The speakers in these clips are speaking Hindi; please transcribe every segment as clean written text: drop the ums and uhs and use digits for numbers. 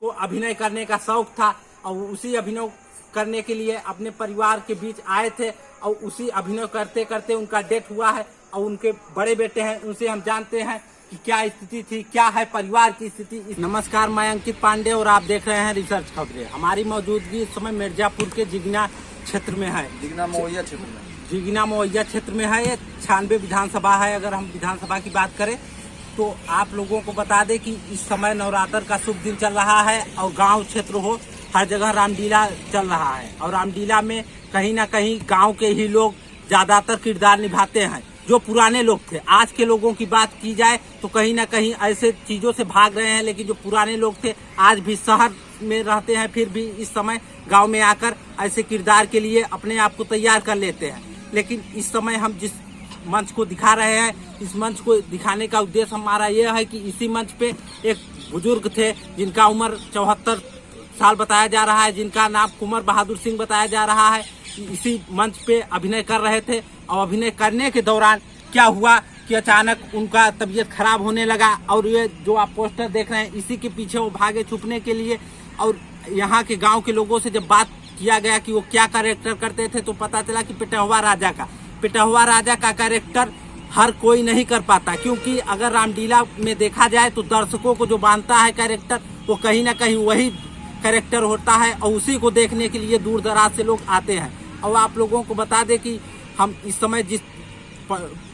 को अभिनय करने का शौक था और उसी अभिनय करने के लिए अपने परिवार के बीच आए थे और उसी अभिनय करते करते उनका डेथ हुआ है। और उनके बड़े बेटे हैं, उनसे हम जानते हैं कि क्या स्थिति थी, क्या है परिवार की स्थिति। नमस्कार, मैं अंकित पांडे और आप देख रहे हैं रिसर्च खबरें। हमारी मौजूदगी इस समय मिर्जापुर के जिगना क्षेत्र में है। जिगना मवैया क्षेत्र में, जिगना मवैया क्षेत्र में है। ये 96 विधानसभा है। अगर हम विधानसभा की बात करें तो आप लोगों को बता दें कि इस समय नवरात्र का शुभ दिन चल रहा है और गांव क्षेत्र हो, हर जगह रामलीला चल रहा है। और रामलीला में कहीं ना कहीं गांव के ही लोग ज्यादातर किरदार निभाते हैं, जो पुराने लोग थे। आज के लोगों की बात की जाए तो कहीं ना कहीं ऐसे चीजों से भाग रहे हैं, लेकिन जो पुराने लोग थे आज भी शहर में रहते हैं, फिर भी इस समय गांव में आकर ऐसे किरदार के लिए अपने आप को तैयार कर लेते हैं। लेकिन इस समय हम जिस मंच को दिखा रहे हैं, इस मंच को दिखाने का उद्देश्य हमारा यह है कि इसी मंच पे एक बुजुर्ग थे जिनका उम्र 74 साल बताया जा रहा है, जिनका नाम कुंवर बहादुर सिंह बताया जा रहा है। इसी मंच पे अभिनय कर रहे थे और अभिनय करने के दौरान क्या हुआ कि अचानक उनका तबीयत खराब होने लगा। और ये जो आप पोस्टर देख रहे हैं, इसी के पीछे वो भागे छुपने के लिए। और यहाँ के गांव के लोगों से जब बात किया गया कि वो क्या कैरेक्टर करते थे तो पता चला कि पिटहुआ राजा का कैरेक्टर हर कोई नहीं कर पाता, क्योंकि अगर रामलीला में देखा जाए तो दर्शकों को जो बांधता है कैरेक्टर, वो कहीं ना कहीं वही कैरेक्टर होता है और उसी को देखने के लिए दूर दराज से लोग आते हैं। और आप लोगों को बता दें कि हम इस समय जिस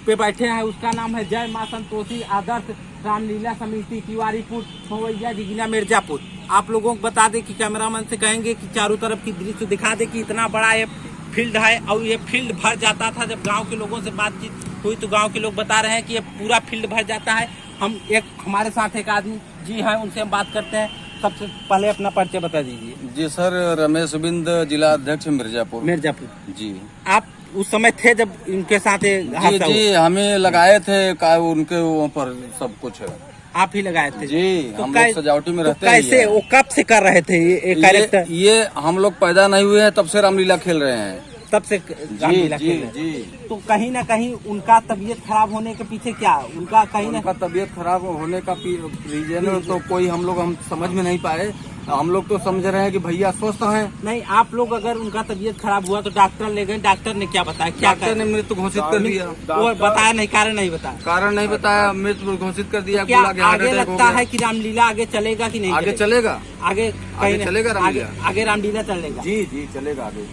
पे बैठे हैं उसका नाम है जय मां संतोषी आदर्श रामलीला समिति तिवारीपुर मवैया जिगना मिर्जापुर। आप लोगों को बता दें कि कैमरामैन से कहेंगे कि चारों तरफ की दृश्य दिखा दे कि इतना बड़ा ये फील्ड है और ये फील्ड भर जाता था। जब गांव के लोगों से बातचीत हुई तो गांव के लोग बता रहे हैं कि ये पूरा फील्ड भर जाता है। हमारे साथ एक आदमी जी है, उनसे हम बात करते हैं। सबसे पहले अपना परिचय बता दीजिए। जी सर, रमेश बिंद, जिला अध्यक्ष मिर्जापुर जी। आप उस समय थे जब इनके साथ जी हमें लगाए थे उनके ऊपर सब कुछ आप ही लगाए थे जी। तो हम लोग सजावटी में रहते हैं। कैसे वो कब से कर रहे थे ये कैरेक्टर? ये हम लोग पैदा नहीं हुए हैं तब से रामलीला खेल रहे हैं, तब से रामलीला खेल रहे हैं। तो कहीं ना कहीं उनका तबीयत खराब होने के पीछे क्या उनका तबीयत खराब होने का रीजन तो कोई हम समझ में नहीं पाए। हम लोग तो समझ रहे हैं कि भैया स्वस्थ हैं। नहीं, आप लोग अगर उनका तबीयत खराब हुआ तो डॉक्टर ले गए, डॉक्टर ने क्या बताया? डॉक्टर ने मृत्यु घोषित कर दिया। वो बताया नहीं, कारण नहीं बताया, मृत्यु घोषित कर दिया। क्या आगे लगता है कि रामलीला आगे चलेगा कि नहीं? आगे चलेगा, आगे चलेगा, आगे रामलीला चलेगा जी चलेगा आगे।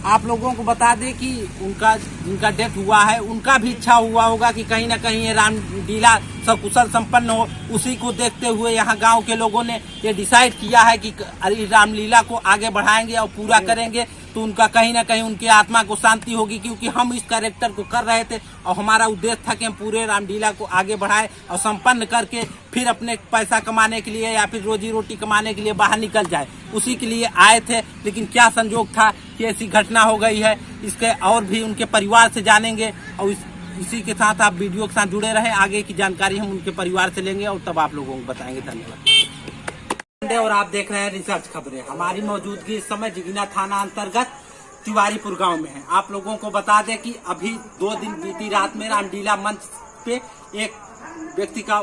आप लोगों को बता दें कि जिनका डेथ हुआ है उनका भी इच्छा हुआ होगा कि कहीं ना कहीं ये रामलीला सकुशल संपन्न हो। उसी को देखते हुए यहाँ गांव के लोगों ने ये डिसाइड किया है कि रामलीला को आगे बढ़ाएंगे और पूरा करेंगे, तो उनका कहीं ना कहीं उनकी आत्मा को शांति होगी। क्योंकि हम इस कैरेक्टर को कर रहे थे और हमारा उद्देश्य था कि हम पूरे रामलीला को आगे बढ़ाएं और संपन्न करके फिर अपने पैसा कमाने के लिए या फिर रोजी रोटी कमाने के लिए बाहर निकल जाए, उसी के लिए आए थे। लेकिन क्या संजोग था कि ऐसी घटना हो गई है। इसके और भी उनके परिवार से जानेंगे और इसी के साथ आप वीडियो के साथ जुड़े रहे। आगे की जानकारी हम उनके परिवार से लेंगे और तब आप लोगों को बताएंगे। धन्यवाद। और आप देख रहे हैं रिसर्च खबरें। हमारी मौजूदगी इस समय जिगना थाना अंतर्गत तिवारीपुर गांव में है। आप लोगों को बता दें कि अभी 2 दिन बीती रात में रामलीला मंच पे एक व्यक्ति का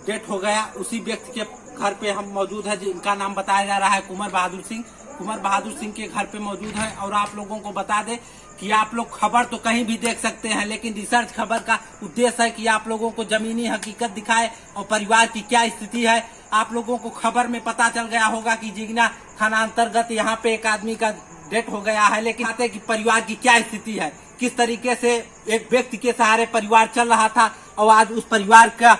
डेथ हो गया। उसी व्यक्ति के घर पे हम मौजूद है, जिनका नाम बताया जा रहा है कुंवर बहादुर सिंह के घर पे मौजूद है। और आप लोगों को बता दें कि आप लोग खबर तो कहीं भी देख सकते हैं, लेकिन रिसर्च खबर का उद्देश्य है कि आप लोगों को जमीनी हकीकत दिखाए और परिवार की क्या स्थिति है। आप लोगों को खबर में पता चल गया होगा कि जिगना थाना अंतर्गत यहाँ पे एक आदमी का डेथ हो गया है, लेकिन आते कि परिवार की क्या स्थिति है, किस तरीके से एक व्यक्ति के सहारे परिवार चल रहा था और आज उस परिवार का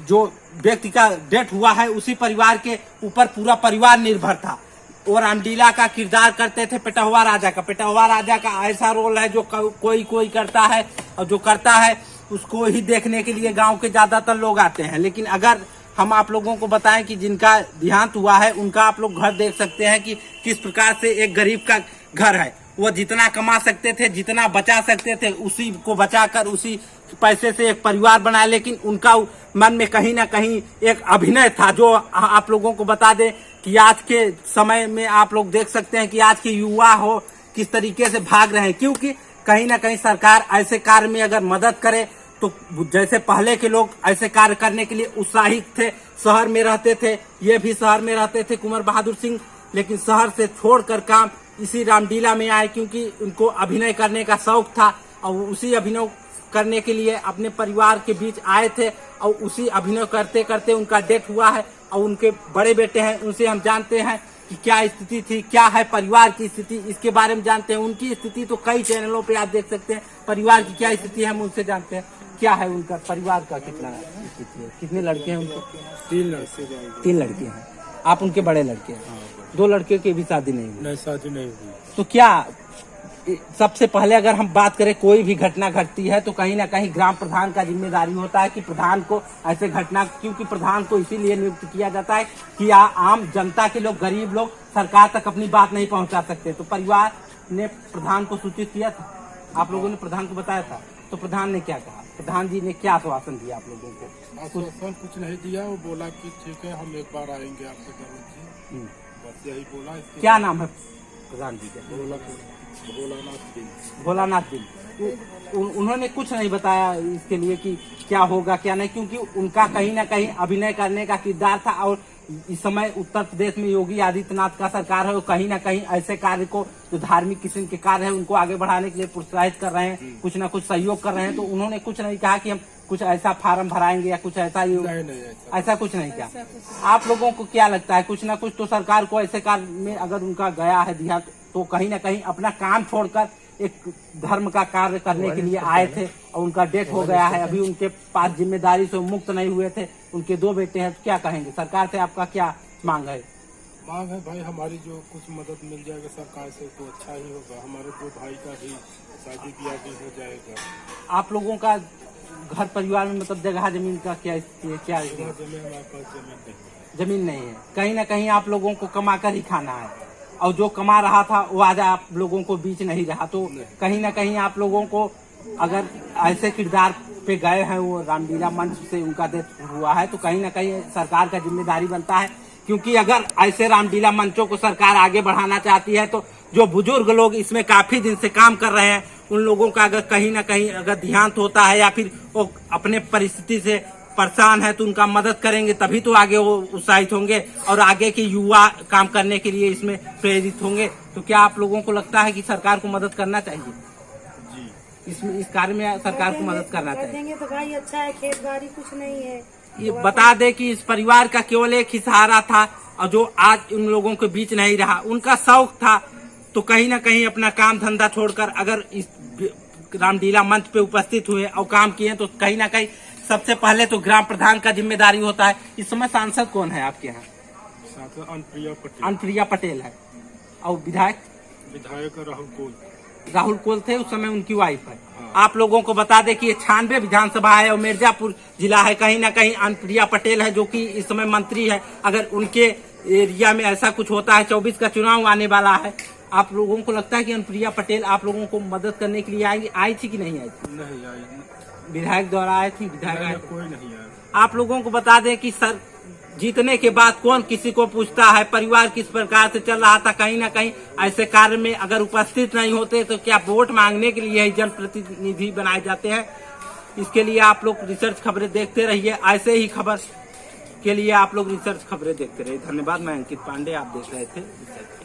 जो व्यक्ति का डेथ हुआ है उसी परिवार के ऊपर पूरा परिवार निर्भर था। और रामलीला का किरदार करते थे पिटहुआ राजा का ऐसा रोल है जो कोई करता है, और जो करता है उसको ही देखने के लिए गांव के ज्यादातर लोग आते हैं। लेकिन अगर हम आप लोगों को बताएं कि जिनका देहांत हुआ है उनका आप लोग घर देख सकते हैं कि किस प्रकार से एक गरीब का घर है। वो जितना कमा सकते थे, जितना बचा सकते थे, उसी को बचाकर उसी पैसे से एक परिवार बनाया। लेकिन उनका मन में कहीं ना कहीं एक अभिनय था, जो आप लोगों को बता दें कि आज के समय में आप लोग देख सकते हैं कि आज के युवा हो किस तरीके से भाग रहे हैं। क्योंकि कहीं ना कहीं सरकार ऐसे कार्य में अगर मदद करे तो जैसे पहले के लोग ऐसे कार्य करने के लिए उत्साहित थे, शहर में रहते थे, ये भी शहर में रहते थे कुंवर बहादुर सिंह, लेकिन शहर से छोड़कर काम इसी रामलीला में आए क्योंकि उनको अभिनय करने का शौक था और उसी अभिनय करने के लिए अपने परिवार के बीच आए थे और उसी अभिनय करते करते उनका डेथ हुआ है। और उनके बड़े बेटे हैं, उनसे हम जानते हैं कि क्या स्थिति थी, क्या है परिवार की स्थिति, इसके बारे में जानते हैं। उनकी स्थिति तो कई चैनलों पे आप देख सकते हैं, परिवार की क्या स्थिति है हम उनसे जानते हैं। क्या है उनका परिवार का कितना स्थिति है, कितने लड़के हैं उनके? 3 लड़के हैं। आप उनके बड़े लड़के हैं? 2 लड़कियों की भी शादी नहीं हुई? नहीं, शादी नहीं हुई। तो क्या सबसे पहले अगर हम बात करें कोई भी घटना घटती है तो कहीं ना कहीं ग्राम प्रधान का जिम्मेदारी होता है कि प्रधान को ऐसे घटना, क्योंकि प्रधान को इसीलिए नियुक्त किया जाता है कि आम जनता के लोग, गरीब लोग सरकार तक अपनी बात नहीं पहुंचा सकते। तो परिवार ने प्रधान को सूचित किया था, आप लोगों ने प्रधान को बताया था, तो प्रधान ने क्या कहा? प्रधान जी ने क्या आश्वासन दिया आप लोगों को? आश्वासन कुछ नहीं दिया, वो बोला कि ठीक है हम एक बार आएंगे आपके घर में, बस यही बोला। क्या नाम है प्रधान जी का? भोलानाथ दिन। उन्होंने कुछ नहीं बताया इसके लिए कि क्या होगा क्या नहीं, क्योंकि उनका कहीं ना कहीं अभिनय करने का किरदार था। और इस समय उत्तर प्रदेश में योगी आदित्यनाथ का सरकार है, वो कहीं ना कहीं ऐसे कार्य को, जो धार्मिक किस्म के कार्य है, उनको आगे बढ़ाने के लिए प्रोत्साहित कर रहे हैं, कुछ ना कुछ सहयोग कर रहे हैं। तो उन्होंने कुछ नहीं कहा कि हम कुछ ऐसा फार्म भराएंगे या कुछ ऐसा, ऐसा कुछ नहीं किया। आप लोगों को क्या लगता है, कुछ ना कुछ तो सरकार को ऐसे कार्य में अगर उनका गया है ध्यान, तो कहीं ना कहीं अपना काम छोड़कर एक धर्म का कार्य करने के लिए आए थे और उनका डेथ हो गया है। अभी उनके पास जिम्मेदारी से मुक्त नहीं हुए थे, उनके 2 बेटे हैं। तो क्या कहेंगे, सरकार से आपका क्या मांग है? मांग है भाई हमारी, जो कुछ मदद मिल जाएगा सरकार से तो अच्छा ही होगा। हमारे 2 भाई का भी शादी ब्याह भी हो जाएगा। आप लोगों का घर परिवार में मतलब जगह जमीन का क्या स्थिति है? क्या जमीन हमारे पास जमीन नहीं है। कहीं ना कहीं आप लोगों को कमा कर ही खाना है, और जो कमा रहा था वो आज आप लोगों को बीच नहीं रहा। तो कहीं ना कहीं आप लोगों को अगर ऐसे किरदार पे गए हैं, वो रामलीला मंच से उनका डेथ हुआ है, तो कहीं ना कहीं सरकार का जिम्मेदारी बनता है। क्योंकि अगर ऐसे रामलीला मंचों को सरकार आगे बढ़ाना चाहती है तो जो बुजुर्ग लोग इसमें काफी दिन से काम कर रहे हैं, उन लोगों का अगर कहीं ना कहीं अगर देहांत होता है या फिर वो अपने परिस्थिति से परेशान है तो उनका मदद करेंगे, तभी तो आगे वो उत्साहित होंगे और आगे के युवा काम करने के लिए इसमें प्रेरित होंगे। तो क्या आप लोगों को लगता है कि सरकार को मदद करना चाहिए? जी, इसमें इस कार्य में सरकार को मदद करना चाहिए। देंगे तो भाई अच्छा है, खेत बाड़ी कुछ नहीं है। ये बता दे कि इस परिवार का केवल एक ही सहारा था और जो आज उन लोगों के बीच नहीं रहा। उनका शौक था, तो कहीं ना कहीं अपना काम धंधा छोड़कर अगर इस रामलीला मंच पे उपस्थित हुए और काम किए, तो कहीं ना कहीं सबसे पहले तो ग्राम प्रधान का जिम्मेदारी होता है। इस समय सांसद कौन है आपके यहाँ? अनुप्रिया पटेल है। और विधायक राहुल कोल थे, उस समय उनकी वाइफ है। हाँ। आप लोगों को बता दें कि ये 96 विधानसभा है और मिर्जापुर जिला है। कहीं ना कहीं अनुप्रिया पटेल है जो कि इस समय मंत्री है। अगर उनके एरिया में ऐसा कुछ होता है, 24 का चुनाव आने वाला है, आप लोगों को लगता है कि अनुप्रिया पटेल आप लोगों को मदद करने के लिए आई थी कि नहीं आई थी? नहीं आई। विधायक द्वारा आई थी? विधायक कोई नहीं आया। आप लोगों को बता दें कि सर जीतने के बाद कौन किसी को पूछता है, परिवार किस प्रकार से चल रहा था। कहीं ना कहीं ऐसे कार्य में अगर उपस्थित नहीं होते तो क्या वोट मांगने के लिए ही जनप्रतिनिधि बनाए जाते हैं? इसके लिए आप लोग रिसर्च खबरें देखते रहिए। ऐसे ही खबर के लिए आप लोग रिसर्च खबरें देखते रहिए। धन्यवाद। मैं अंकित पांडे, आप देख रहे थे रिसर्च।